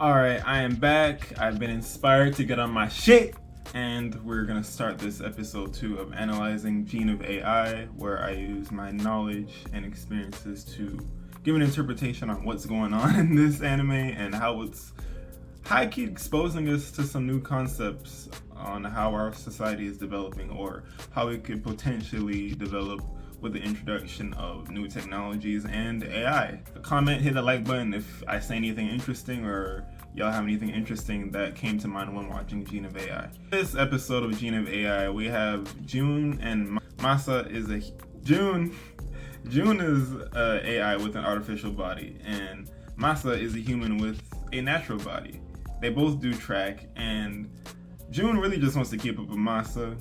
Alright, I am back. I've been inspired to get on my shit, and we're gonna start this episode 2 of analyzing Gene of AI, where I use my knowledge and experiences to give an interpretation on what's going on in this anime and how it's high-key exposing us to some new concepts on how our society is developing or how it could potentially develop with the introduction of new technologies and AI. Comment, hit the like button if I say anything interesting or y'all have anything interesting that came to mind when watching Gene of AI. This episode of Gene of AI, we have June and Masa is a June is a AI with an artificial body, and Masa is a human with a natural body. They both do track, and June really just wants to keep up with Masa.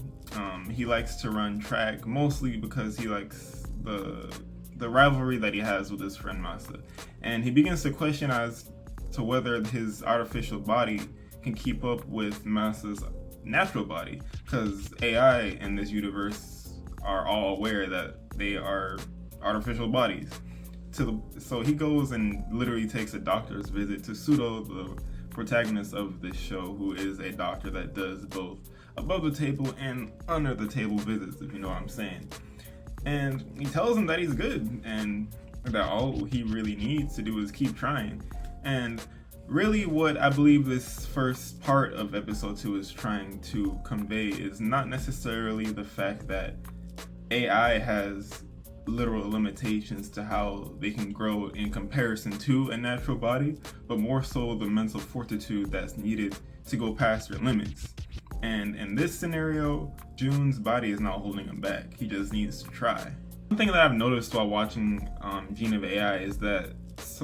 He likes to run track mostly because he likes the rivalry that he has with his friend Masa, and he begins to question as to whether his artificial body can keep up with Masa's natural body, because AI in this universe are all aware that they are artificial bodies. So he goes and literally takes a doctor's visit to Pseudo, the protagonist of this show, who is a doctor that does both above the table and under the table visits, if you know what I'm saying. And he tells him that he's good and that all he really needs to do is keep trying. And really what I believe this first part of episode 2 is trying to convey is not necessarily the fact that AI has literal limitations to how they can grow in comparison to a natural body, but more so the mental fortitude that's needed to go past their limits. And in this scenario, June's body is not holding him back. He just needs to try. One thing that I've noticed while watching Gene of AI is that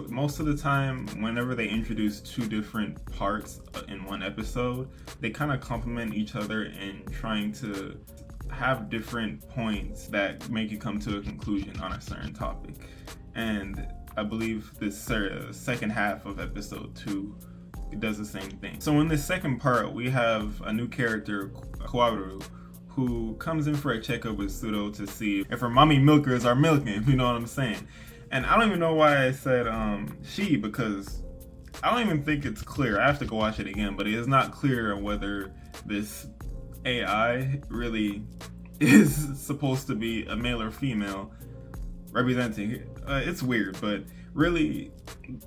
most of the time, whenever they introduce two different parts in one episode, they kind of complement each other in trying to have different points that make you come to a conclusion on a certain topic. And I believe this second half of episode 2 does the same thing. So in this second part, we have a new character, Kaworu, who comes in for a checkup with Pseudo to see if her mommy milkers are milking, you know what I'm saying. And I don't even know why I said she, because I don't even think it's clear. I have to go watch it again, but it is not clear whether this AI really is supposed to be a male or female representing. It's weird, but really,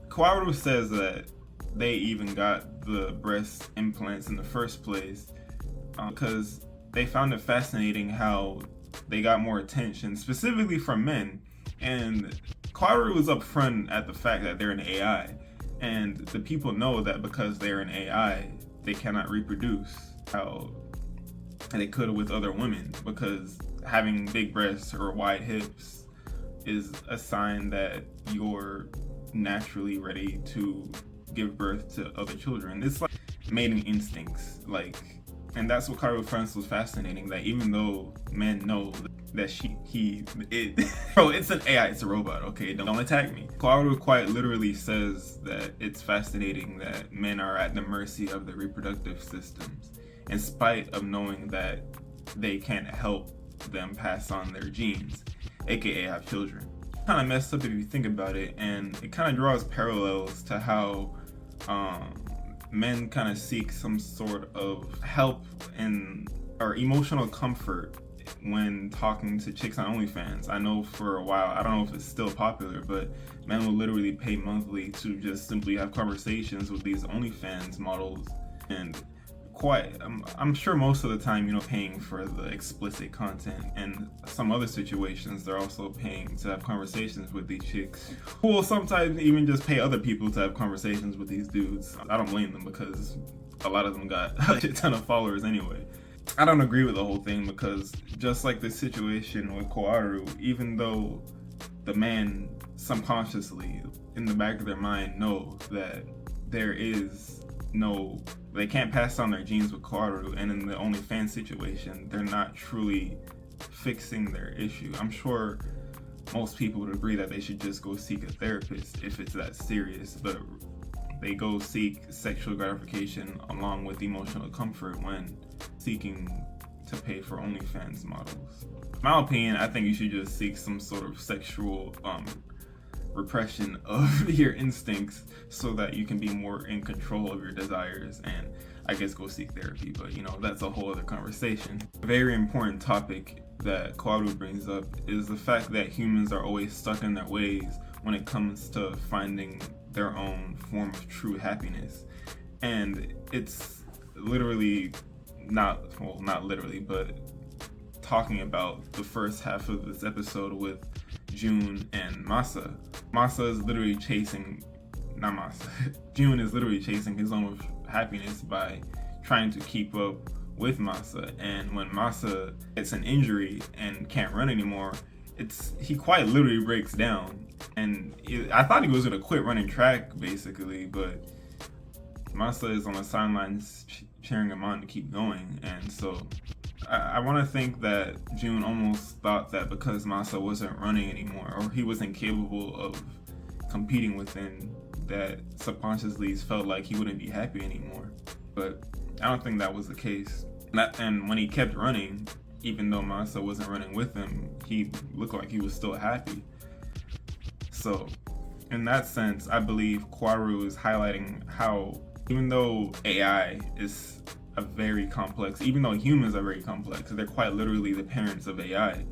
Kaworu says that they even got the breast implants in the first place because they found it fascinating how they got more attention, specifically from men. And Kaworu was upfront at the fact that they're an AI, and the people know that because they're an AI, they cannot reproduce how they could with other women, because having big breasts or wide hips is a sign that you're naturally ready to give birth to other children. It's like mating instincts, and that's what Kaworu finds was fascinating, that even though men know that bro, it's an AI, it's a robot, okay, don't attack me. Kaworu quite literally says that it's fascinating that men are at the mercy of the reproductive systems, in spite of knowing that they can't help them pass on their genes, aka have children. Kind of messed up if you think about it, and it kind of draws parallels to how men kind of seek some sort of help or emotional comfort when talking to chicks on OnlyFans. I know for a while, I don't know if it's still popular, but men will literally pay monthly to just simply have conversations with these OnlyFans models, and I'm sure most of the time, paying for the explicit content, and some other situations they're also paying to have conversations with these chicks, who will sometimes even just pay other people to have conversations with these dudes. I don't blame them, because a lot of them got a shit ton of followers anyway. I don't agree with the whole thing, because just like this situation with Kaworu, even though the man subconsciously in the back of their mind know that they can't pass on their genes with Kaworu, and in the OnlyFans situation, they're not truly fixing their issue. I'm sure most people would agree that they should just go seek a therapist if it's that serious, but they go seek sexual gratification along with emotional comfort when seeking to pay for OnlyFans models. In my opinion, I think you should just seek some sort of sexual repression of your instincts so that you can be more in control of your desires and I guess go seek therapy. But that's a whole other conversation. A very important topic that Kwaru brings up is the fact that humans are always stuck in their ways when it comes to finding their own form of true happiness. And it's literally not literally, but talking about the first half of this episode with June and Masa. Masa is literally chasing, not Masa, June is literally chasing his own happiness by trying to keep up with Masa. And when Masa gets an injury and can't run anymore, he quite literally breaks down. And I thought he was going to quit running track basically, but Masa is on the sidelines cheering him on to keep going. And so I want to think that June almost thought that because Masa wasn't running anymore, or he wasn't capable of competing within, that subconsciously felt like he wouldn't be happy anymore. But I don't think that was the case. And when he kept running, even though Masa wasn't running with him, he looked like he was still happy. So in that sense, I believe Kwaru is highlighting how even though AI is even though humans are very complex, they're quite literally the parents of AI,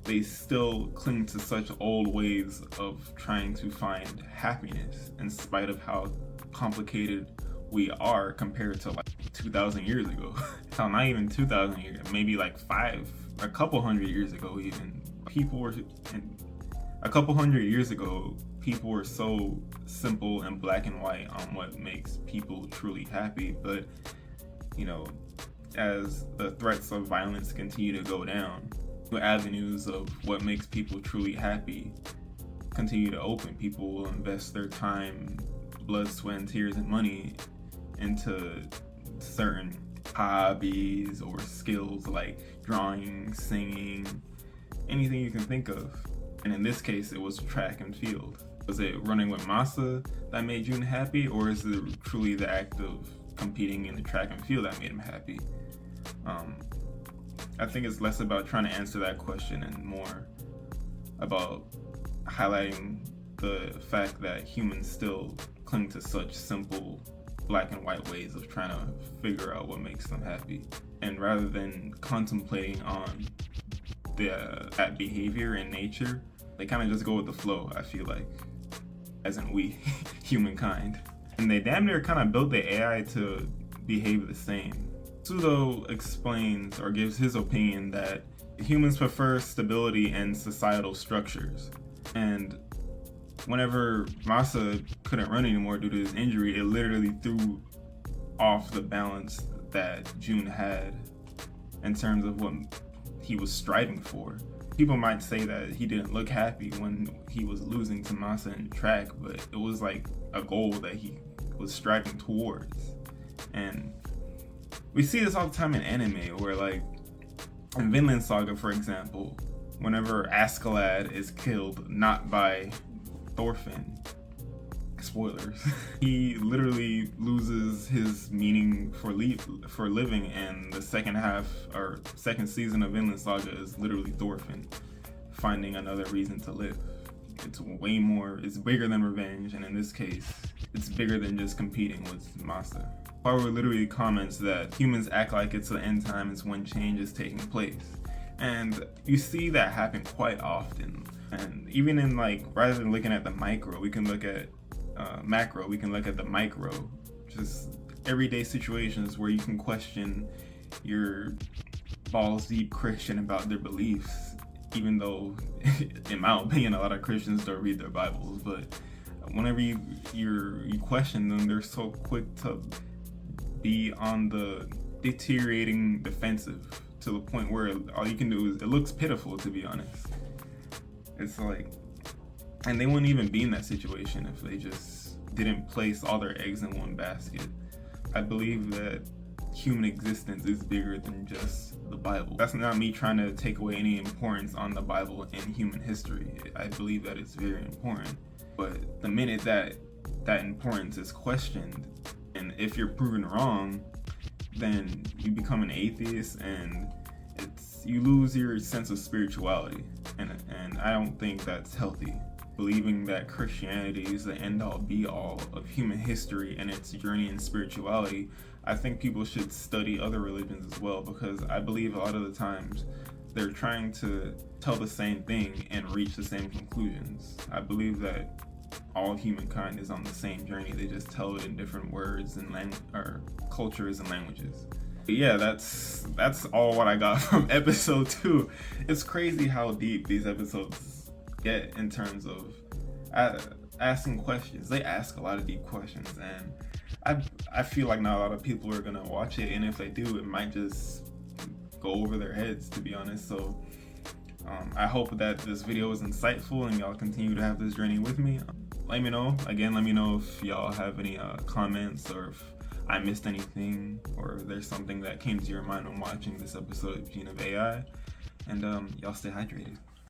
they still cling to such old ways of trying to find happiness in spite of how complicated we are compared to like 2,000 years ago. Hell, not even 2,000 years, maybe like a couple hundred years ago even. A couple hundred years ago, people were so simple and black and white on what makes people truly happy. But as the threats of violence continue to go down, the avenues of what makes people truly happy continue to open. People will invest their time, blood, sweat, and tears, and money into certain hobbies or skills like drawing, singing, anything you can think of. And in this case, it was track and field. Was it running with Masa that made June happy, or is it truly the act of competing in the track and field that made him happy? I think it's less about trying to answer that question and more about highlighting the fact that humans still cling to such simple black and white ways of trying to figure out what makes them happy. And rather than contemplating on that behavior in nature, they kind of just go with the flow, I feel like, as in we, humankind. And they damn near kind of built the AI to behave the same. Pseudo explains or gives his opinion that humans prefer stability and societal structures. And whenever Masa couldn't run anymore due to his injury, it literally threw off the balance that June had in terms of what he was striving for. People might say that he didn't look happy when he was losing to Masa in track, but it was like a goal that he was striving towards. And we see this all the time in anime, where like in Vinland Saga, for example, whenever Askeladd is killed not by Thorfinn, spoilers, he literally loses his meaning for living, and the second half or second season of Vinland Saga is literally Thorfinn finding another reason to live. It's bigger than revenge, and in this case, it's bigger than just competing with Masa. Power literally comments that humans act like it's the end times when change is taking place. And you see that happen quite often. And even in rather than looking at the micro, we can look at macro, we can look at the micro. Just everyday situations where you can question your balls deep Christian about their beliefs, even though, in my opinion, a lot of Christians don't read their Bibles. But whenever you question them, they're so quick to be on the deteriorating defensive to the point where all you can do is, it looks pitiful, to be honest. It's like, and they wouldn't even be in that situation if they just didn't place all their eggs in one basket. I believe that human existence is bigger than just the Bible. That's not me trying to take away any importance on the Bible in human history. I believe that it's very important. But the minute that importance is questioned, and if you're proven wrong, then you become an atheist, and you lose your sense of spirituality. And I don't think that's healthy. believing that Christianity is the end-all be-all of human history and its journey in spirituality, I think people should study other religions as well, because I believe a lot of the times they're trying to tell the same thing and reach the same conclusions. I believe that all humankind is on the same journey. They just tell it in different words and or cultures and languages. But yeah, that's all what I got from episode 2. It's crazy how deep these episodes get in terms of asking questions. They ask a lot of deep questions, and I feel like not a lot of people are gonna watch it, and if they do, it might just go over their heads, to be honest. So I hope that this video was insightful and y'all continue to have this journey with me. Let me know if y'all have any comments, or if I missed anything, or if there's something that came to your mind when watching this episode of Gene of AI. And y'all stay hydrated.